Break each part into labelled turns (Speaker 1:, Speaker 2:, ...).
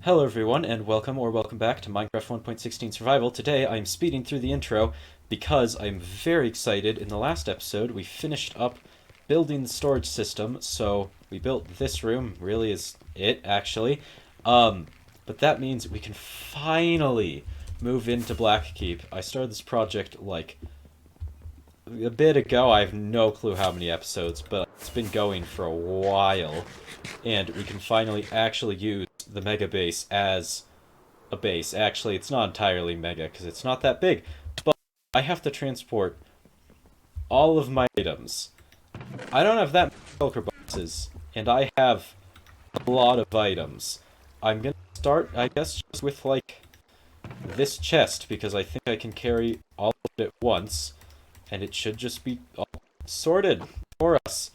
Speaker 1: Hello everyone, and welcome back to Minecraft 1.16 Survival. Today I'm speeding through the intro because I'm very excited. In the last episode, we finished up building the storage system, so we built this room, really is it, actually. But that means we can finally move into Blackkeep. I started this project, like, a bit ago. I have no clue how many episodes, but it's been going for a while, and we can finally actually use the mega base as a base. Actually, it's not entirely mega because it's not that big, but I have to transport all of my items. I don't have that many shulker boxes, and I have a lot of items. I'm gonna start, I guess, just with like this chest because I think I can carry all of it at once, and it should just be all sorted for us.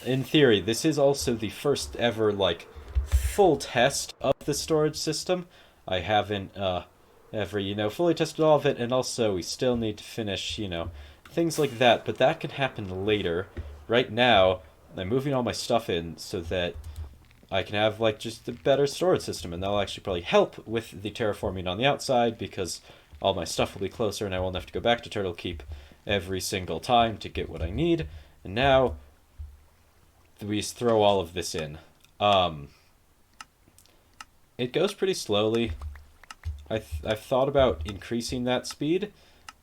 Speaker 1: In theory, this is also the first ever, like, full test of the storage system. I haven't, ever, fully tested all of it, and also we still need to finish, things like that, but that can happen later. Right now, I'm moving all my stuff in so that I can have, like, just a better storage system, and that'll actually probably help with the terraforming on the outside, because all my stuff will be closer, and I won't have to go back to Turtle Keep every single time to get what I need. And now we just throw all of this in. It goes pretty slowly. I've thought about increasing that speed,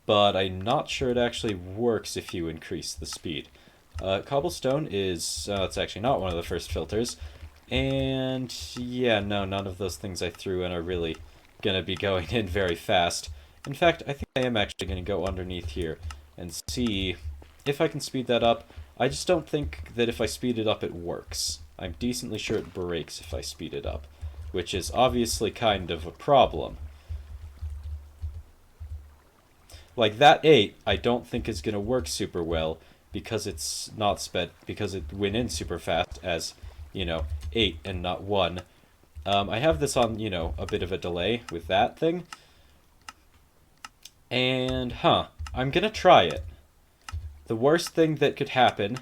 Speaker 1: but I'm not sure it actually works if you increase the speed. Cobblestone is, it's actually not one of the first filters, and yeah, no, none of those things I threw in are really gonna be going in very fast. In fact, I think I am actually gonna go underneath here and see if I can speed that up. I just don't think that if I speed it up it works. I'm decently sure it breaks if I speed it up, which is obviously kind of a problem. Like, that 8 I don't think is going to work super well because it's not sped, because it went in super fast as, 8 and not 1. I have this on, a bit of a delay with that thing. And, I'm going to try it. The worst thing that could happen,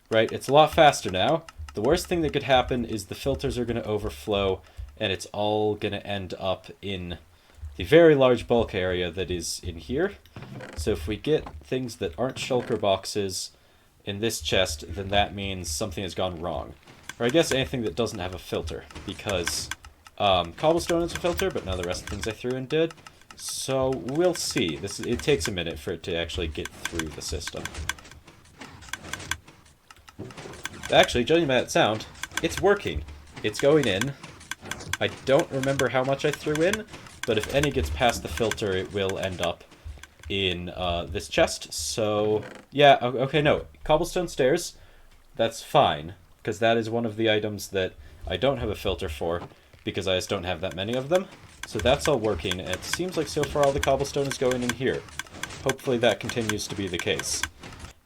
Speaker 1: right, it's a lot faster now. The worst thing that could happen is the filters are going to overflow, and it's all going to end up in the very large bulk area that is in here. So if we get things that aren't shulker boxes in this chest, then that means something has gone wrong. Or I guess anything that doesn't have a filter, because cobblestone is a filter, but none of the rest of the things I threw in did. So we'll see. It takes a minute for it to actually get through the system. Actually, judging by that sound, it's working. It's going in. I don't remember how much I threw in, but if any gets past the filter, it will end up in this chest. So, yeah, okay, no. Cobblestone stairs, that's fine, because that is one of the items that I don't have a filter for, because I just don't have that many of them. So that's all working, and it seems like so far all the cobblestone is going in here. Hopefully that continues to be the case.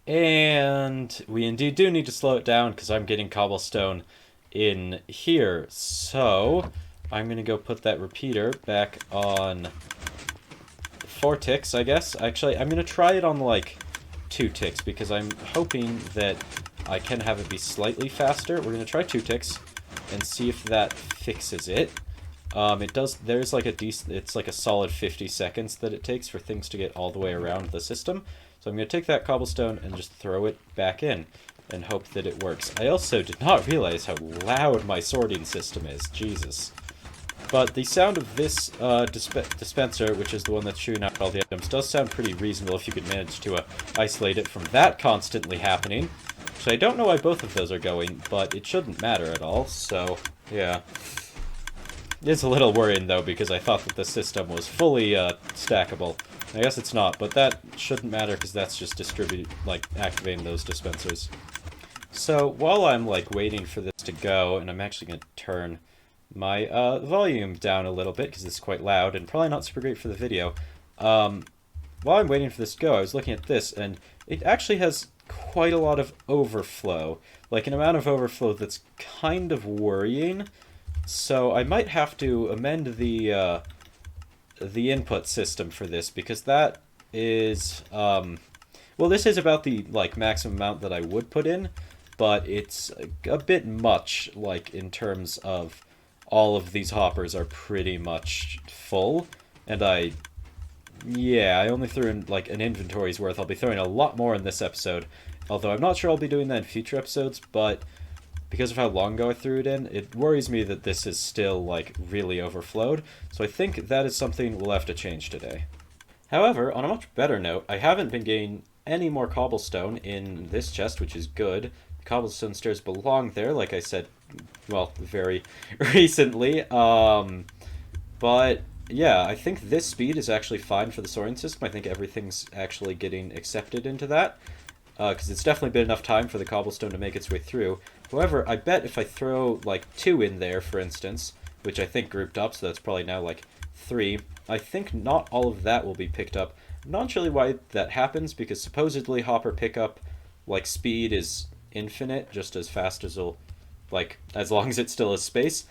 Speaker 1: And we indeed do need to slow it down, because I'm getting cobblestone in here. So I'm going to go put that repeater back on 4 ticks, I guess. Actually, I'm going to try it on, like, 2 ticks, because I'm hoping that I can have it be slightly faster. We're going to try 2 ticks and see if that fixes it. It does, there's like it's like a solid 50 seconds that it takes for things to get all the way around the system. So I'm going to take that cobblestone and just throw it back in and hope that it works. I also did not realize how loud my sorting system is. Jesus. But the sound of this dispenser, which is the one that's shooting out all the items, does sound pretty reasonable if you could manage to isolate it from that constantly happening. So I don't know why both of those are going, but it shouldn't matter at all, so yeah. It's a little worrying, though, because I thought that the system was fully stackable. I guess it's not, but that shouldn't matter because that's just activating those dispensers. So while I'm, like, waiting for this to go, and I'm actually going to turn my volume down a little bit because it's quite loud and probably not super great for the video. While I'm waiting for this to go, I was looking at this, and it actually has quite a lot of overflow. Like, an amount of overflow that's kind of worrying. So I might have to amend the input system for this, because that is, well, this is about the, like, maximum amount that I would put in, but it's a bit much, like, in terms of all of these hoppers are pretty much full, and I only threw in like an inventory's worth. I'll be throwing a lot more in this episode, although I'm not sure I'll be doing that in future episodes, but because of how long ago I threw it in, it worries me that this is still like really overflowed, so I think that is something we'll have to change today. However, on a much better note, I haven't been getting any more cobblestone in this chest, which is good. The cobblestone stairs belong there, like I said, well, very recently. But yeah, I think this speed is actually fine for the soaring system. I think everything's actually getting accepted into that, because it's definitely been enough time for the cobblestone to make its way through. However, I bet if I throw like 2 in there, for instance, which I think grouped up, so that's probably now like 3, I think not all of that will be picked up. I'm not really why that happens, because supposedly hopper pickup, like, speed is infinite, just as fast as it'll, like, as long as it still has space.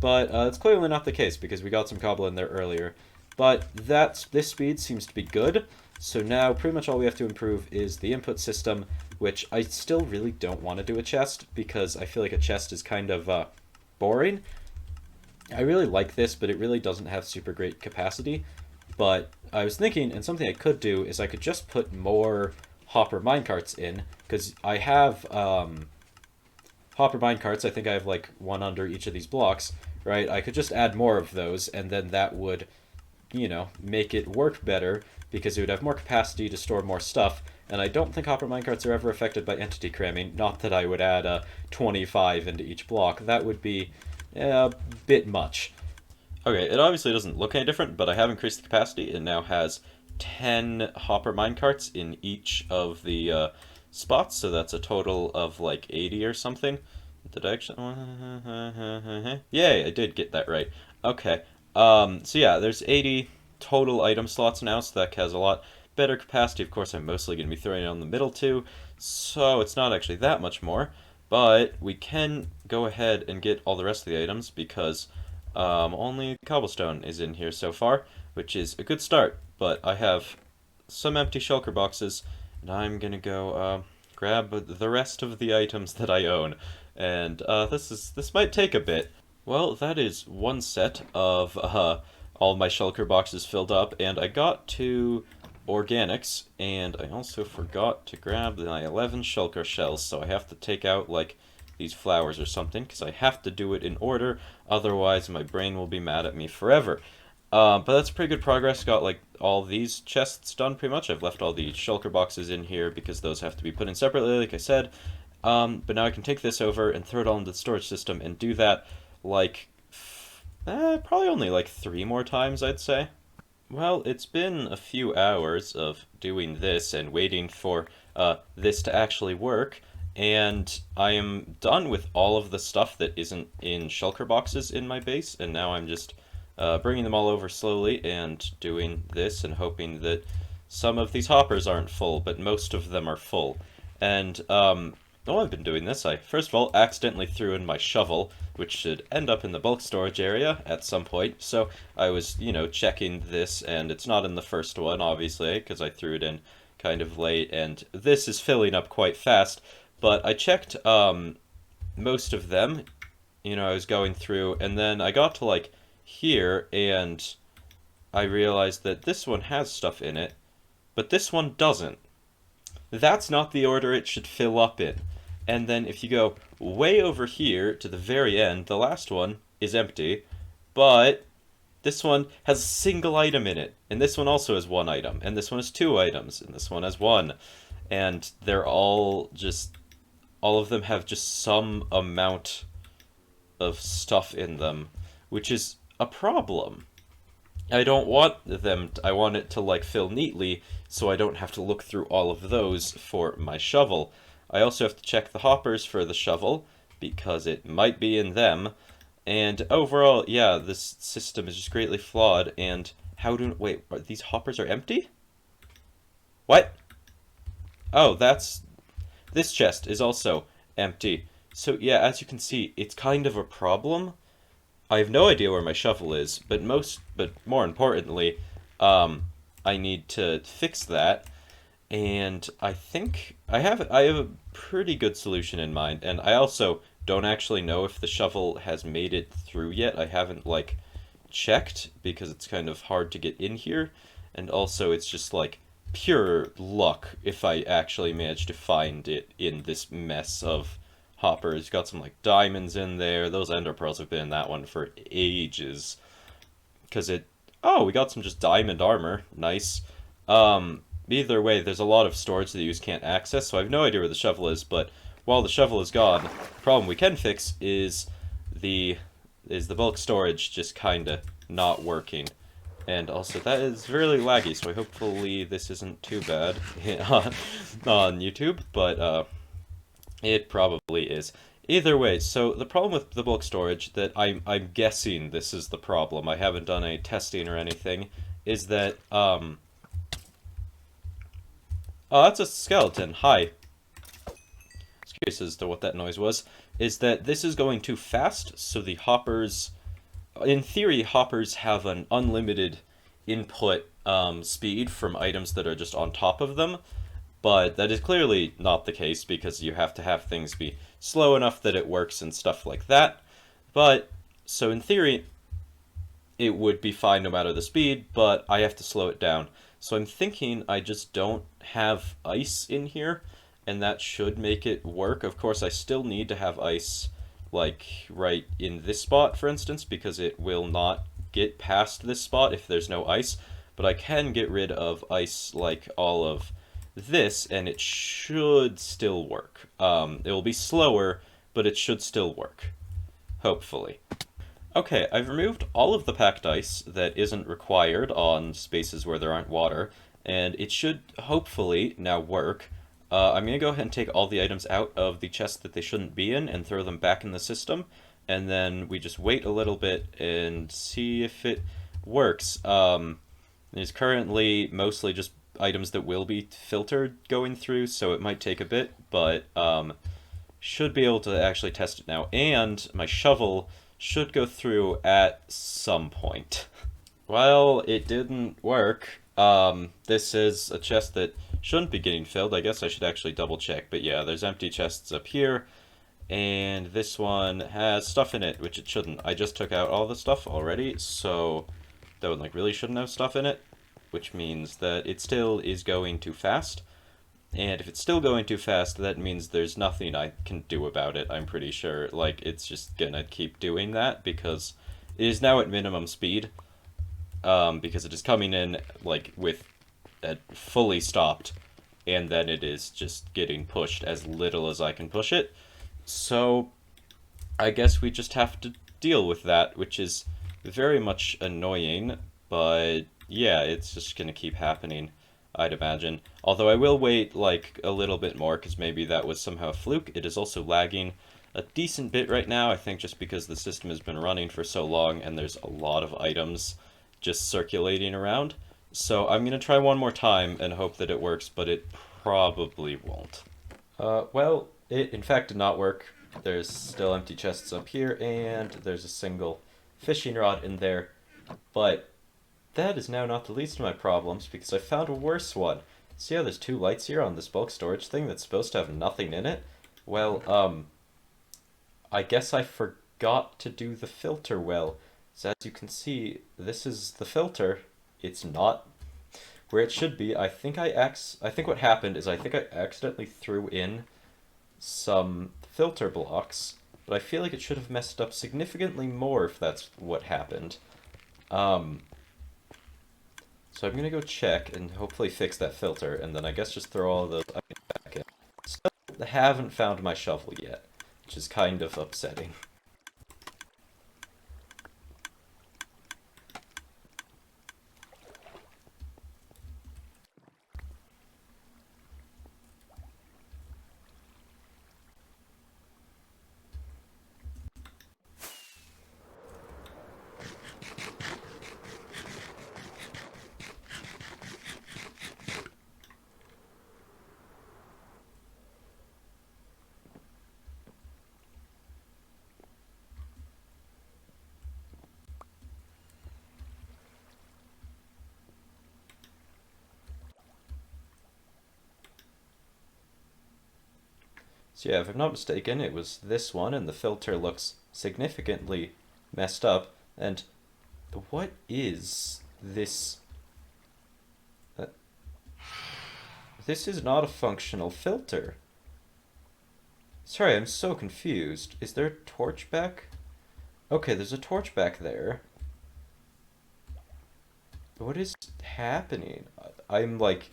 Speaker 1: But it's clearly not the case, because we got some cobble in there earlier. But this speed seems to be good, so now pretty much all we have to improve is the input system, which I still really don't want to do a chest, because I feel like a chest is kind of boring. I really like this, but it really doesn't have super great capacity. But I was thinking, and something I could do is I could just put more hopper minecarts in, because I have hopper minecarts. I think I have like one under each of these blocks, right? I could just add more of those, and then that would, you know, make it work better, because it would have more capacity to store more stuff. And I don't think hopper minecarts are ever affected by entity cramming. Not that I would add 25 into each block. That would be a bit much. Okay, it obviously doesn't look any different, but I have increased the capacity. It now has 10 hopper minecarts in each of the spots, so that's a total of like 80 or something. Did I actually... Yay, I did get that right. Okay, so yeah, there's 80 total item slots now, so that has a lot better capacity. Of course, I'm mostly going to be throwing it on the middle too, so it's not actually that much more. But we can go ahead and get all the rest of the items, because only cobblestone is in here so far, which is a good start. But I have some empty shulker boxes, and I'm going to go grab the rest of the items that I own. And this might take a bit. Well, that is one set of all my shulker boxes filled up, and I got to organics, and I also forgot to grab my 11 shulker shells, so I have to take out like these flowers or something, because I have to do it in order, otherwise my brain will be mad at me forever. But that's pretty good progress. Got like all these chests done pretty much. I've left all the shulker boxes in here because those have to be put in separately, like I said. But now I can take this over and throw it all into the storage system and do that like probably only like 3 more times, I'd say. Well, it's been a few hours of doing this and waiting for this to actually work, and I am done with all of the stuff that isn't in shulker boxes in my base, and now I'm just bringing them all over slowly and doing this and hoping that some of these hoppers aren't full, but most of them are full. And while I've been doing this, I first of all accidentally threw in my shovel, which should end up in the bulk storage area at some point. So I was, you know, checking this, and it's not in the first one, obviously, because I threw it in kind of late, and this is filling up quite fast. But I checked most of them, you know, I was going through, and then I got to, like, here, and I realized that this one has stuff in it, but this one doesn't. That's not the order it should fill up in. And then if you go way over here to the very end, the last one is empty, but this one has a single item in it, and this one also has 1 item, and this one has 2 items, and this one has 1. And they're all of them have just some amount of stuff in them, which is a problem. I don't want I want it to like fill neatly, so I don't have to look through all of those for my shovel. I also have to check the hoppers for the shovel, because it might be in them. And overall, yeah, this system is just greatly flawed, and wait, these hoppers are empty? What? Oh, this chest is also empty. So yeah, as you can see, it's kind of a problem. I have no idea where my shovel is, but more importantly, I need to fix that. And I think I have a pretty good solution in mind, and I also don't actually know if the shovel has made it through yet. I haven't, like, checked because it's kind of hard to get in here. And also, it's just, like, pure luck if I actually manage to find it in this mess of hoppers. Got some, like, diamonds in there. Those ender pearls have been in that one for ages. Because it... Oh, we got some just diamond armor. Nice. Either way, there's a lot of storage that you just can't access, so I have no idea where the shovel is, but while the shovel is gone, the problem we can fix is the bulk storage just kinda not working. And also, that is really laggy, so hopefully this isn't too bad on YouTube, but it probably is. Either way, so the problem with the bulk storage, that I'm guessing this is the problem, I haven't done any testing or anything, is that, Oh, that's a skeleton. Hi. I was curious as to what that noise was. Is that this is going too fast, so the hoppers... In theory, hoppers have an unlimited input speed from items that are just on top of them, but that is clearly not the case because you have to have things be slow enough that it works and stuff like that. But, so in theory, it would be fine no matter the speed, but I have to slow it down. So I'm thinking I just don't have ice in here, and that should make it work. Of course, I still need to have ice, like, right in this spot, for instance, because it will not get past this spot if there's no ice. But I can get rid of ice, like, all of this, and it should still work. It will be slower, but it should still work. Hopefully. Okay, I've removed all of the packed ice that isn't required on spaces where there aren't water, and it should hopefully now work. I'm going to go ahead and take all the items out of the chest that they shouldn't be in and throw them back in the system, and then we just wait a little bit and see if it works. There's currently mostly just items that will be filtered going through, so it might take a bit, but should be able to actually test it now, and my shovel should go through at some point. Well, it didn't work. This is a chest that shouldn't be getting filled. I guess I should actually double check, but yeah, there's empty chests up here, and this one has stuff in it, which it shouldn't. I just took out all the stuff already, so that one like really shouldn't have stuff in it, which means that it still is going too fast. And if it's still going too fast, that means there's nothing I can do about it, I'm pretty sure. Like, it's just gonna keep doing that, because it is now at minimum speed. Because it is coming in, like, with it fully stopped, and then it is just getting pushed as little as I can push it. So, I guess we just have to deal with that, which is very much annoying, but yeah, it's just gonna keep happening, I'd imagine. Although I will wait, like, a little bit more, because maybe that was somehow a fluke. It is also lagging a decent bit right now, I think just because the system has been running for so long, and there's a lot of items just circulating around. So I'm going to try one more time and hope that it works, but it probably won't. Well, it in fact did not work. There's still empty chests up here, and there's a single fishing rod in there, but that is now not the least of my problems, because I found a worse one. See how there's two lights here on this bulk storage thing that's supposed to have nothing in it? Well, I guess I forgot to do the filter well. So as you can see, this is the filter. It's not where it should be. I think what happened is I think I accidentally threw in some filter blocks, but I feel like it should have messed up significantly more if that's what happened. So I'm gonna go check and hopefully fix that filter, and then I guess just throw all of those items back in. Still haven't found my shovel yet, which is kind of upsetting. So yeah, if I'm not mistaken, it was this one, and the filter looks significantly messed up. And what is this? Uh, this is not a functional filter. Sorry, I'm so confused. Is there a torch back? Okay, there's a torch back there. What is happening? I'm like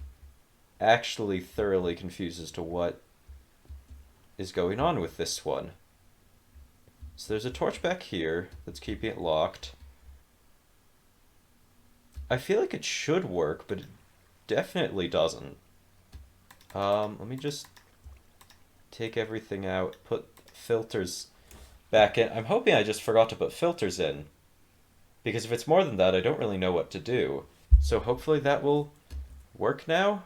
Speaker 1: actually thoroughly confused as to what is going on with this one. So there's a torch back here that's keeping it locked. I feel like it should work, but it definitely doesn't. Let me just take everything out, put filters back in. I'm hoping I just forgot to put filters in, because if it's more than that, I don't really know what to do. So hopefully that will work now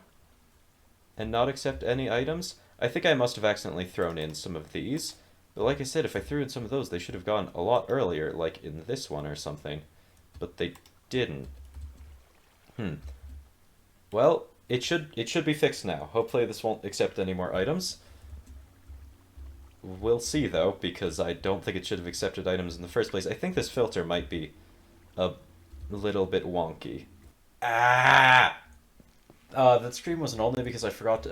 Speaker 1: and not accept any items. I think I must have accidentally thrown in some of these. But like I said, if I threw in some of those, they should have gone a lot earlier, like in this one or something. But they didn't. Well, it should be fixed now. Hopefully this won't accept any more items. We'll see though, because I don't think it should have accepted items in the first place. I think this filter might be a little bit wonky. Ah! That scream wasn't only because I forgot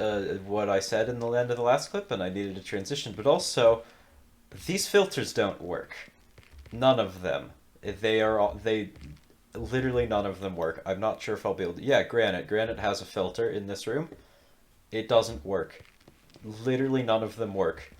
Speaker 1: what I said in the end of the last clip and I needed to transition, but also these filters don't work. None of them. They literally none of them work. I'm not sure if I'll be able to. Yeah, granite. Granite has a filter in this room. It doesn't work. Literally none of them work.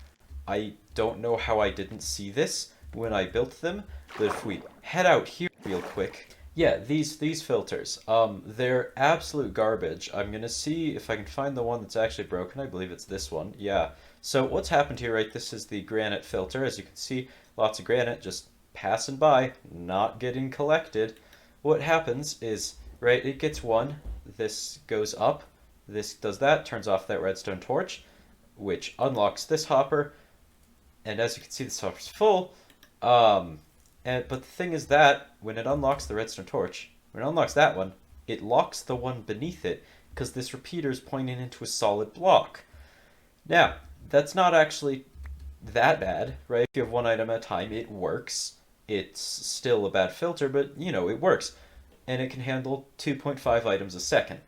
Speaker 1: I don't know how I didn't see this when I built them, but if we head out here real quick, yeah, these filters, they're absolute garbage. I'm gonna see if I can find the one that's actually broken. I believe it's this one. Yeah. So what's happened here, right? This is the granite filter. As you can see, lots of granite just passing by, not getting collected. What happens is, right, it gets one, this goes up, this does that, turns off that redstone torch, which unlocks this hopper, and as you can see, this hopper's full. But the thing is that when it unlocks the redstone torch, when it unlocks that one, it locks the one beneath it because this repeater is pointing into a solid block. Now, that's not actually that bad, right? If you have one item at a time, it works. It's still a bad filter, but you know, it works. And it can handle 2.5 items a second.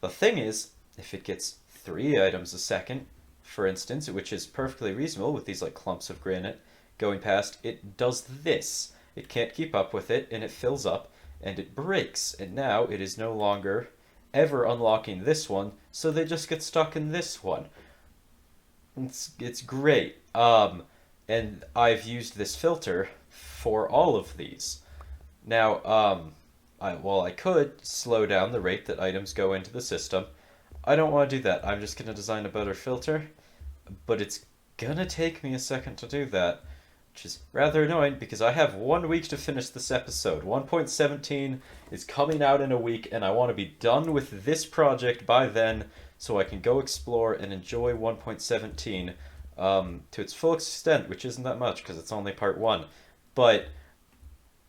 Speaker 1: The thing is, if it gets 3 items a second, for instance, which is perfectly reasonable with these like clumps of granite going past, it does this. It can't keep up with it, and it fills up, and it breaks. And now it is no longer ever unlocking this one, so they just get stuck in this one. It's great. And I've used this filter for all of these. Now, I could slow down the rate that items go into the system. I don't want to do that. I'm just going to design a better filter, but it's gonna take me a second to do that, which is rather annoying because I have 1 week to finish this episode. 1.17 is coming out in a week, and I want to be done with this project by then so I can go explore and enjoy 1.17 to its full extent, which isn't that much because it's only part 1. But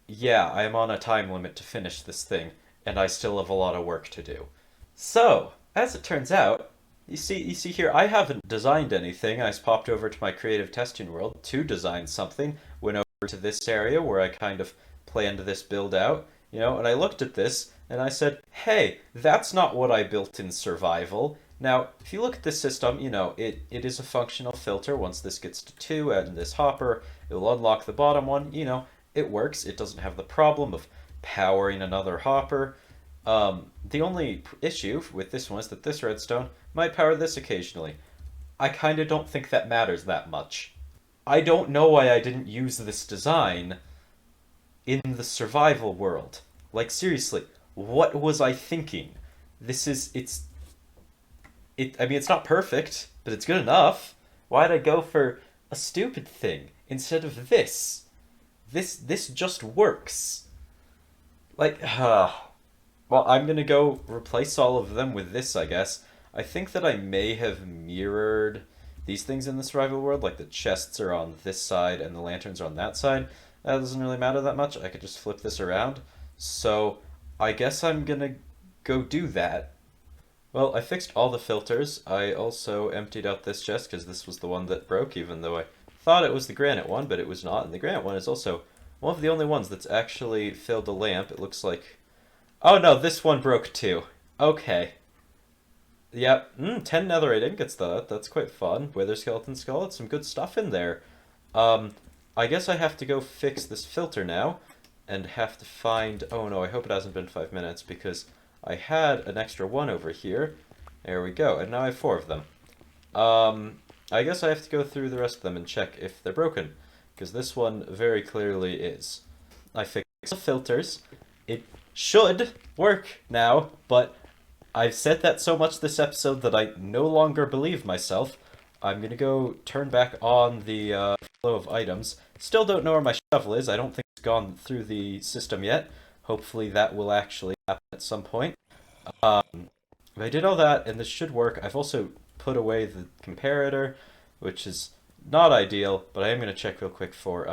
Speaker 1: yeah, I am on a time limit to finish this thing, and I still have a lot of work to do. So, as it turns out, you see here, I haven't designed anything. I just popped over to my creative testing world to design something. Went over to this area where I kind of planned this build out, and I looked at this and I said, hey, that's not what I built in survival. Now, if you look at this system, it is a functional filter. Once this gets to 2 and this hopper, it will unlock the bottom one. It works. It doesn't have the problem of powering another hopper. The only issue with this one is that this redstone might power this occasionally. I kind of don't think that matters that much. I don't know why I didn't use this design in the survival world. Like, seriously, what was I thinking? It's not perfect, but it's good enough. Why'd I go for a stupid thing instead of this? This just works. Like, well, I'm gonna go replace all of them with this, I guess. I think that I may have mirrored these things in the survival world, like the chests are on this side and the lanterns are on that side. That doesn't really matter that much. I could just flip this around. So I guess I'm gonna go do that. Well, I fixed all the filters. I also emptied out this chest because this was the one that broke, even though I thought it was the granite one, but it was not. And the granite one is also one of the only ones that's actually filled a lamp. It looks like... Oh no, this one broke too. Okay. Yep, 10 netherite ingots though. That's quite fun. Wither skeleton skull, it's some good stuff in there. I guess I have to go fix this filter now, and have to find... Oh no, I hope it hasn't been 5 minutes, because I had an extra one over here. There we go, and now I have 4 of them. I guess I have to go through the rest of them and check if they're broken, because this one very clearly is. I fixed the filters. It should work now, but I've said that so much this episode that I no longer believe myself. I'm gonna go turn back on the flow of items. Still don't know where my shovel is. I don't think it's gone through the system yet. Hopefully that will actually happen at some point. I did all that, and this should work. I've also put away the comparator, which is not ideal, but I am gonna check real quick for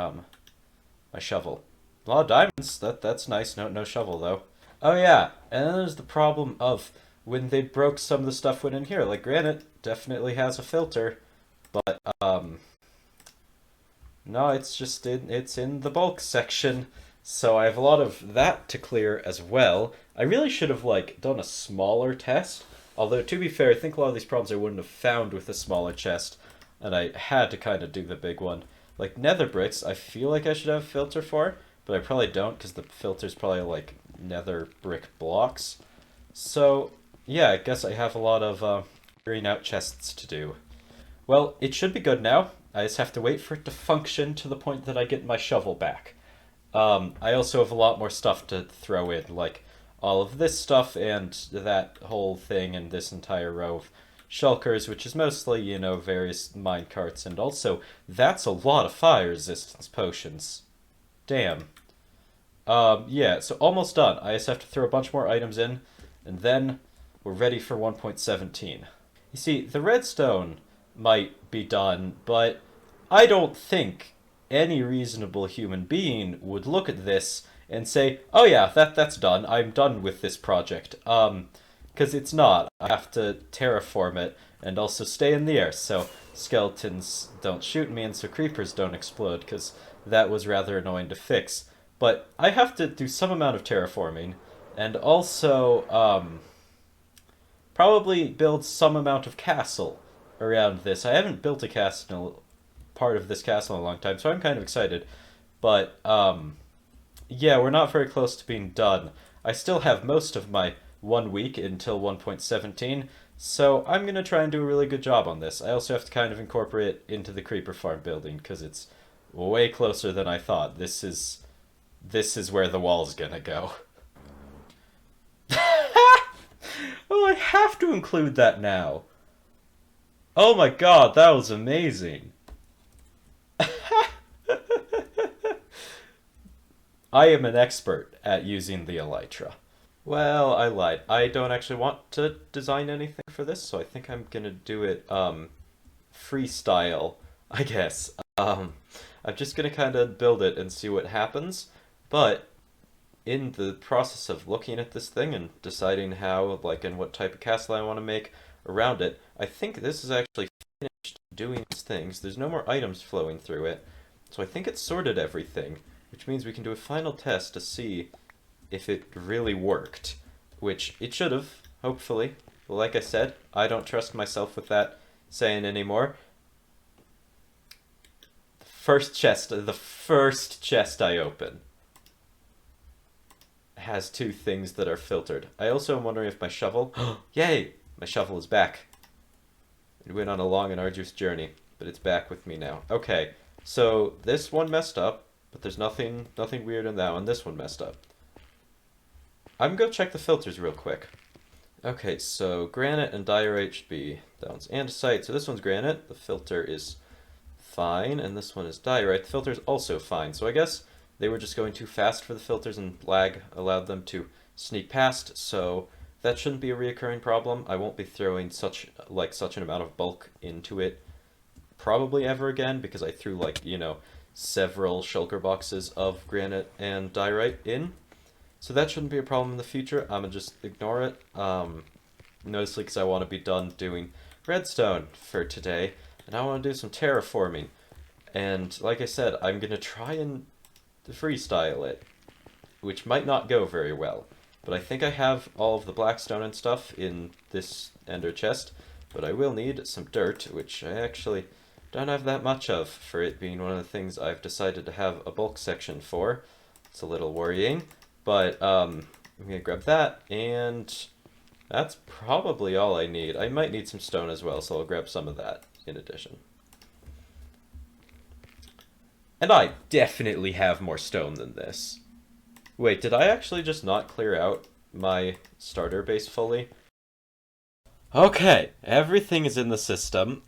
Speaker 1: my shovel. A lot of diamonds. That's nice. No shovel though. Oh yeah, and then there's the problem of when they broke some of the stuff went in here. Like granite definitely has a filter, but no, it's just it's in the bulk section. So I have a lot of that to clear as well. I really should have like done a smaller test. Although to be fair, I think a lot of these problems I wouldn't have found with a smaller chest, and I had to kind of do the big one. Like nether bricks, I feel like I should have a filter for, but I probably don't because the filter's probably like nether brick blocks. So yeah, I guess I have a lot of clearing out chests to do. Well, it should be good now. I just have to wait for it to function to the point that I get my shovel back. I also have a lot more stuff to throw in, like all of this stuff and that whole thing and this entire row of shulkers, which is mostly, you know, various minecarts, and also that's a lot of fire resistance potions. Damn. Yeah, so almost done. I just have to throw a bunch more items in, and then we're ready for 1.17. You see, the redstone might be done, but I don't think any reasonable human being would look at this and say, "Oh yeah, that's done. I'm done with this project." Because it's not. I have to terraform it and also stay in the air so skeletons don't shoot me and so creepers don't explode, because that was rather annoying to fix. But I have to do some amount of terraforming and also probably build some amount of castle around this. I haven't built a castle, part of this castle in a long time, so I'm kind of excited. But yeah, we're not very close to being done. I still have most of my 1 week until 1.17, so I'm going to try and do a really good job on this. I also have to kind of incorporate it into the creeper farm building, because it's way closer than I thought. This is where the wall's gonna go. Oh, I have to include that now. Oh my god, that was amazing. I am an expert at using the elytra. Well, I lied. I don't actually want to design anything for this, so I think I'm gonna do it freestyle, I guess. I'm just gonna kind of build it and see what happens, but in the process of looking at this thing and deciding how, like, and what type of castle I want to make around it, I think this is actually finished doing its things. There's no more items flowing through it, so I think it's sorted everything, which means we can do a final test to see if it really worked, which it should have, hopefully. But like I said, I don't trust myself with that saying anymore. The first chest I open has 2 things that are filtered. I also am wondering if my shovel... Yay! My shovel is back. It went on a long and arduous journey, but it's back with me now. Okay, so this one messed up, but there's nothing weird in that one. This one messed up. I'm gonna go check the filters real quick. Okay, so granite and diorite should be... That one's andesite, so this one's granite. The filter is fine, and this one is diorite. The filter is also fine, so I guess they were just going too fast for the filters and lag allowed them to sneak past, so that shouldn't be a reoccurring problem. I won't be throwing such an amount of bulk into it probably ever again, because I threw, like, you know, several shulker boxes of granite and diorite in. So that shouldn't be a problem in the future. I'm gonna just ignore it. mostly because I want to be done doing redstone for today, and I want to do some terraforming. And like I said, I'm going to try and freestyle it, which might not go very well. But I think I have all of the blackstone and stuff in this ender chest, but I will need some dirt, which I actually don't have that much of, for it being one of the things I've decided to have a bulk section for. It's a little worrying, but I'm going to grab that, and that's probably all I need. I might need some stone as well, so I'll grab some of that in addition. And I definitely have more stone than this. Wait, did I actually just not clear out my starter base fully? Okay, everything is in the system.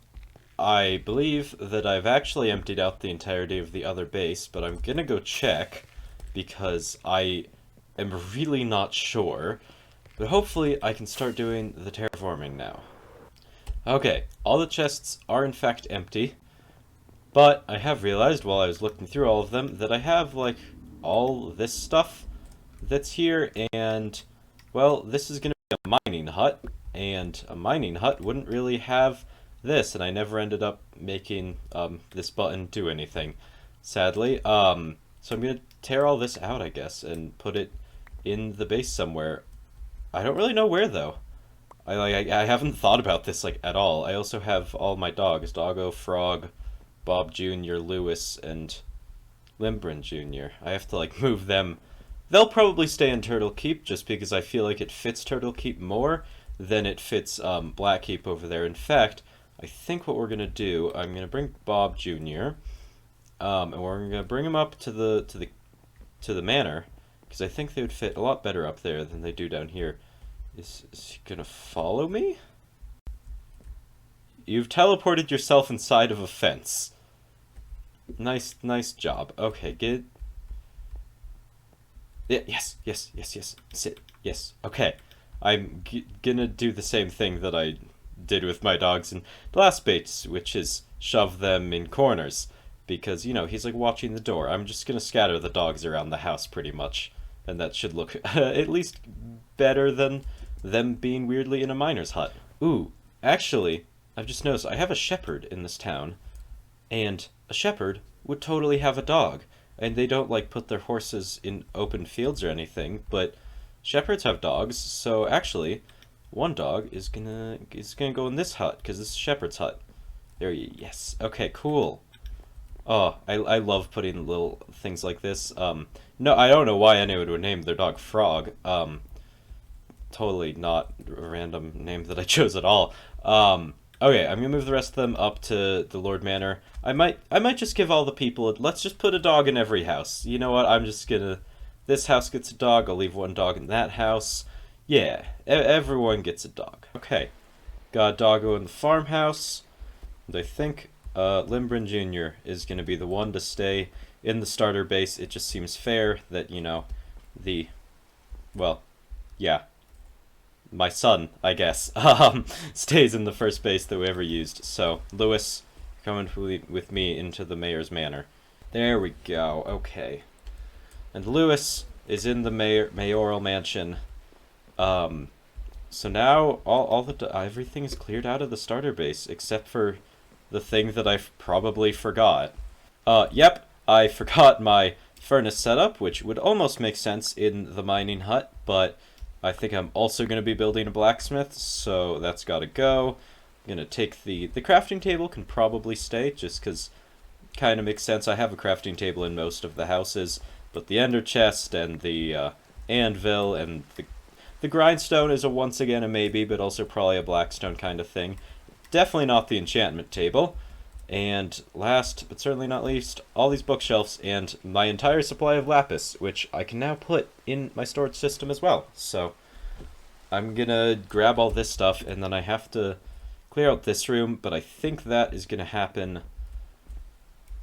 Speaker 1: I believe that I've actually emptied out the entirety of the other base, but I'm gonna go check because I am really not sure. But hopefully I can start doing the terraforming now. Okay, all the chests are in fact empty, but I have realized while I was looking through all of them that I have, like, all this stuff that's here, and, well, this is gonna be a mining hut, and a mining hut wouldn't really have this, and I never ended up making this button do anything, sadly. So I'm gonna tear all this out, I guess, and put it in the base somewhere. I don't really know where, though. I haven't thought about this, like, at all. I also have all my dogs: Doggo, Frog, Bob Jr., Lewis, and LimBryn Jr. I have to, like, move them. They'll probably stay in Turtle Keep just because I feel like it fits Turtle Keep more than it fits Blackkeep over there. In fact, I think what we're gonna do, I'm gonna bring Bob Jr. And we're gonna bring him up to the manor because I think they would fit a lot better up there than they do down here. Is he gonna follow me? You've teleported yourself inside of a fence. Nice job. Okay, get. Yeah, yes. Sit. Yes. Okay. I'm gonna do the same thing that I did with my dogs in the last bait, which is shove them in corners. Because, you know, he's like watching the door. I'm just gonna scatter the dogs around the house pretty much. And that should look at least better than them being weirdly in a miner's hut. Ooh, actually, I've just noticed I have a shepherd in this town. And a shepherd would totally have a dog. And they don't, like, put their horses in open fields or anything, but shepherds have dogs, so actually, one dog is gonna go in this hut, because this is shepherd's hut. There you, yes. Okay, cool. Oh, I love putting little things like this. No, I don't know why anyone would name their dog Frog. Totally not a random name that I chose at all. Okay, I'm gonna move the rest of them up to the Lord Manor. I might just give all the people, let's just put a dog in every house. You know what, I'm just gonna, this house gets a dog, I'll leave one dog in that house. Yeah, everyone gets a dog. Okay, got a doggo in the farmhouse, and I think LimBryn Jr. is gonna be the one to stay in the starter base. It just seems fair that, you know, well, yeah, my son, I guess, stays in the first base that we ever used. So, Lewis, coming with me into the mayor's manor. There we go, okay. And Lewis is in the mayoral mansion. So now, everything is cleared out of the starter base, except for the thing that I probably forgot. Yep, I forgot my furnace setup, which would almost make sense in the mining hut, but I think I'm also going to be building a blacksmith, so that's got to go. I'm going to take the crafting table can probably stay, just because kind of makes sense. I have a crafting table in most of the houses, but the ender chest and the anvil and the grindstone is once again a maybe, but also probably a blackstone kind of thing. Definitely not the enchantment table. And last, but certainly not least, all these bookshelves and my entire supply of lapis, which I can now put in my storage system as well. So I'm gonna grab all this stuff, and then I have to clear out this room, but I think that is gonna happen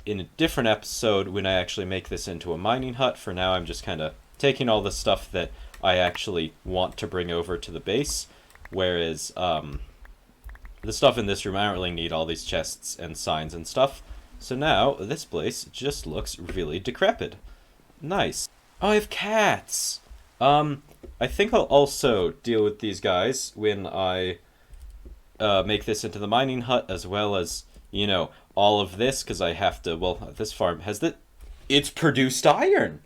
Speaker 1: in a different episode when I actually make this into a mining hut. For now, I'm just kind of taking all the stuff that I actually want to bring over to the base, whereas, the stuff in this room, I don't really need all these chests and signs and stuff. So now, this place just looks really decrepit. Nice. Oh, I have cats! I think I'll also deal with these guys when I make this into the mining hut, as well as, you know, all of this, because I have to, well, this farm has the... It's produced iron!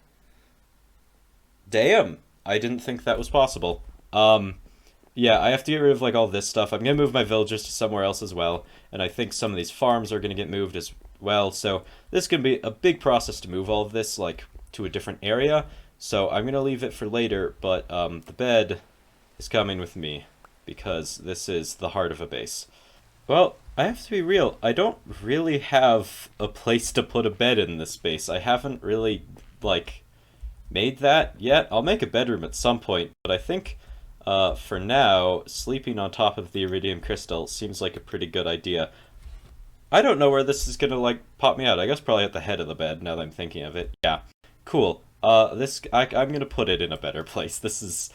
Speaker 1: Damn! I didn't think that was possible. Yeah, I have to get rid of, like, all this stuff. I'm gonna move my villagers to somewhere else as well, and I think some of these farms are gonna get moved as well, so this is gonna be a big process to move all of this, like, to a different area, so I'm gonna leave it for later, but, the bed is coming with me, because this is the heart of a base. Well, I have to be real. I don't really have a place to put a bed in this space. I haven't really, like, made that yet. I'll make a bedroom at some point, but I think, for now, sleeping on top of the iridium crystal seems like a pretty good idea. I don't know where this is gonna, like, pop me out. I guess probably at the head of the bed, now that I'm thinking of it. Yeah. Cool. I'm gonna put it in a better place.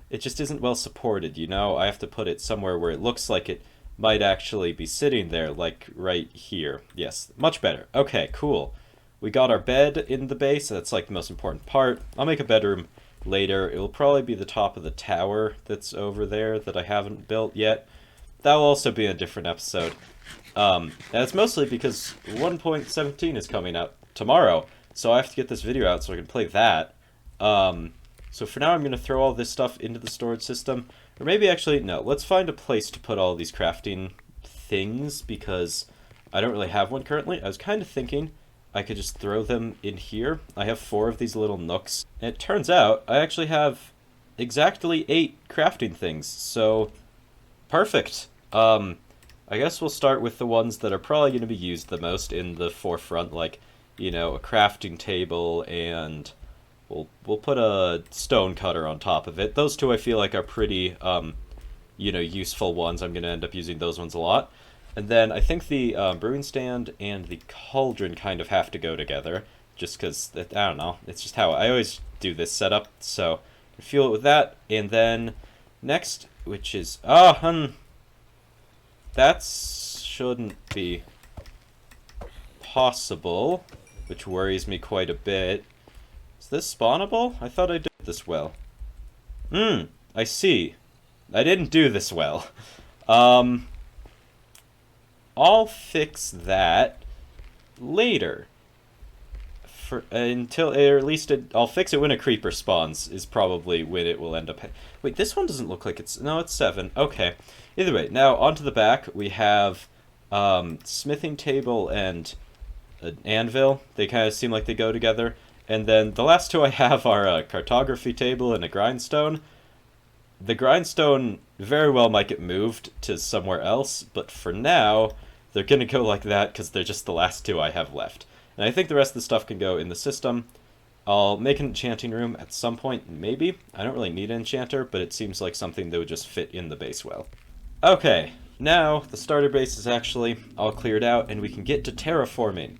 Speaker 1: It just isn't well supported, you know? I have to put it somewhere where it looks like it might actually be sitting there, like right here. Yes, much better. Okay, cool. We got our bed in the base, that's like the most important part. I'll make a bedroom later. It will probably be the top of the tower that's over there that I haven't built yet. That'll also be a different episode. That's mostly because 1.17 is coming out tomorrow, so I have to get this video out so I can play that. So for now I'm going to throw all this stuff into the storage system. Or maybe actually, no, let's find a place to put all these crafting things, because I don't really have one currently. I was kind of thinking I could just throw them in here. I have 4 of these little nooks. And it turns out I actually have exactly 8 crafting things, so perfect. I guess we'll start with the ones that are probably going to be used the most in the forefront, like, you know, a crafting table, and we'll put a stone cutter on top of it. Those two I feel like are pretty, you know, useful ones. I'm going to end up using those ones a lot. And then I think the brewing stand and the cauldron kind of have to go together, just because, I don't know, it's just how I always do this setup, so fuel it with that. And then next, which is, that shouldn't be possible, which worries me quite a bit. Is this spawnable? I thought I did this well. I see. I didn't do this well. I'll fix that later. Until, or at least I'll fix it when a creeper spawns, is probably when it will end up. Wait, this one doesn't look like it's, no, it's 7. Okay. Either way, now onto the back, we have smithing table and an anvil. They kind of seem like they go together. And then the last two I have are a cartography table and a grindstone. The grindstone very well might get moved to somewhere else, but for now, they're going to go like that because they're just the last two I have left. And I think the rest of the stuff can go in the system. I'll make an enchanting room at some point, maybe. I don't really need an enchanter, but it seems like something that would just fit in the base well. Okay, now the starter base is actually all cleared out, and we can get to terraforming.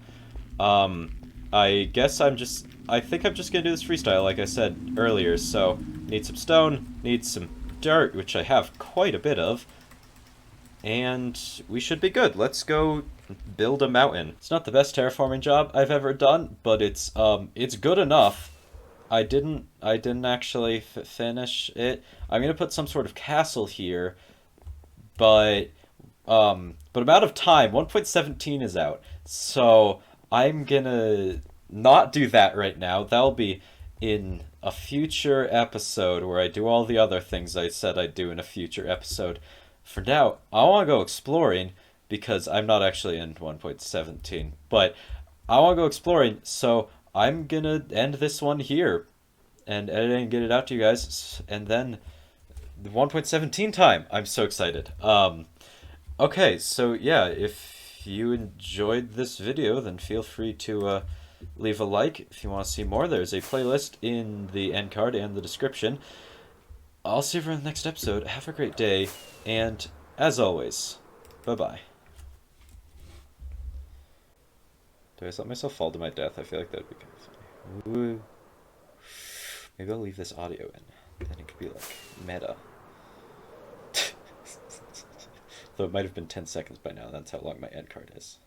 Speaker 1: I think I'm just gonna do this freestyle, like I said earlier, so need some stone, need some dirt, which I have quite a bit of, and we should be good. Let's go build a mountain. It's not the best terraforming job I've ever done, but it's good enough. I didn't actually finish it. I'm gonna put some sort of castle here, but I'm out of time. 1.17 is out, so I'm gonna not do that right now. That'll be in a future episode where I do all the other things I said I'd do in a future episode. For now, I want to go exploring, because I'm not actually in 1.17, but I want to go exploring, so I'm gonna end this one here and edit and get it out to you guys, and then the 1.17 time. I'm so excited. Okay, so yeah, if you enjoyed this video, then feel free to leave a like. If you want to see more, there's a playlist in the end card and the description. I'll see you in the next episode. Have a great day, and as always, bye-bye. Do I just let myself fall to my death? I feel like that'd be kind of funny. Ooh. Maybe I'll leave this audio in. Then it could be like meta. Though it might have been 10 seconds by now. That's how long my end card is.